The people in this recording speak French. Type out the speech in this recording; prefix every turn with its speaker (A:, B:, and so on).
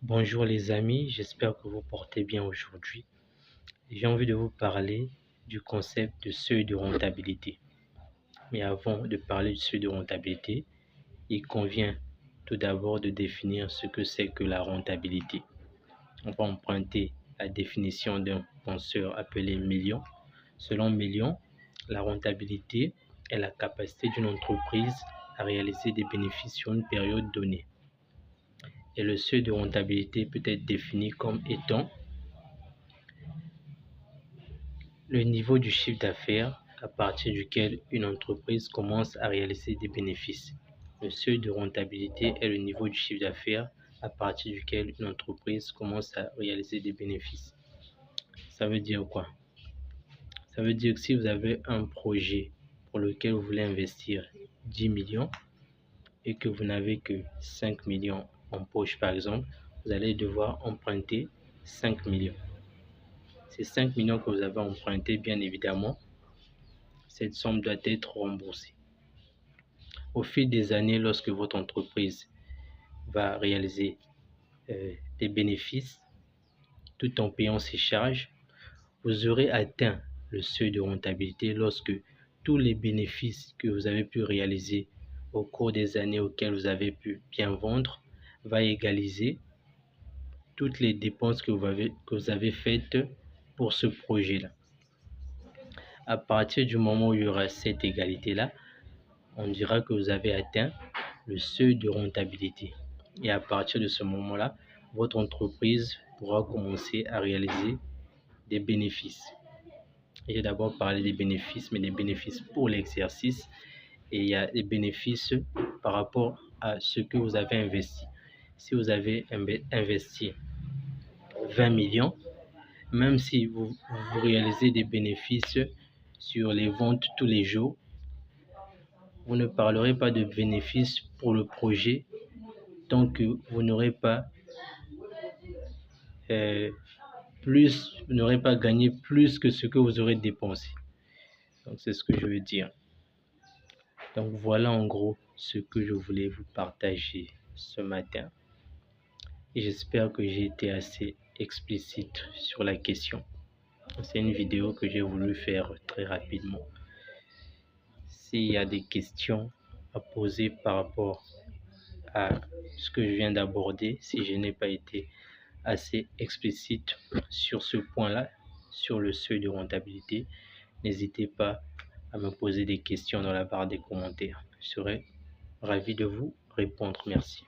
A: Bonjour les amis, j'espère que vous portez bien aujourd'hui. J'ai envie de vous parler du concept de seuil de rentabilité. Mais avant de parler du seuil de rentabilité, il convient tout d'abord de définir ce que c'est que la rentabilité. On va emprunter la définition d'un penseur appelé Million. Selon Million, la rentabilité est la capacité d'une entreprise à réaliser des bénéfices sur une période donnée. Et le seuil de rentabilité peut être défini comme étant le niveau du chiffre d'affaires à partir duquel une entreprise commence à réaliser des bénéfices. Le seuil de rentabilité est le niveau du chiffre d'affaires à partir duquel une entreprise commence à réaliser des bénéfices. Ça veut dire quoi? Ça veut dire que si vous avez un projet pour lequel vous voulez investir 10 millions et que vous n'avez que 5 millions en poche par exemple, vous allez devoir emprunter 5 millions. Ces 5 millions que vous avez empruntés, bien évidemment, cette somme doit être remboursée. Au fil des années, lorsque votre entreprise va réaliser des bénéfices, tout en payant ses charges, vous aurez atteint le seuil de rentabilité lorsque tous les bénéfices que vous avez pu réaliser au cours des années auxquelles vous avez pu bien vendre va égaliser toutes les dépenses que vous avez faites pour ce projet-là. À partir du moment où il y aura cette égalité-là, on dira que vous avez atteint le seuil de rentabilité. Et à partir de ce moment-là, votre entreprise pourra commencer à réaliser des bénéfices. J'ai d'abord parlé des bénéfices, mais des bénéfices pour l'exercice. Et il y a des bénéfices par rapport à ce que vous avez investi. Si vous avez investi 20 millions, même si vous réalisez des bénéfices sur les ventes tous les jours, vous ne parlerez pas de bénéfices pour le projet tant que vous n'aurez pas vous n'aurez pas gagné plus que ce que vous aurez dépensé. Donc c'est ce que je veux dire. Donc voilà en gros ce que je voulais vous partager ce matin. Et j'espère que j'ai été assez explicite sur la question. C'est une vidéo que j'ai voulu faire très rapidement. S'il y a des questions à poser par rapport à ce que je viens d'aborder, si je n'ai pas été assez explicite sur ce point-là, sur le seuil de rentabilité, n'hésitez pas à me poser des questions dans la barre des commentaires. Je serai ravi de vous répondre. Merci.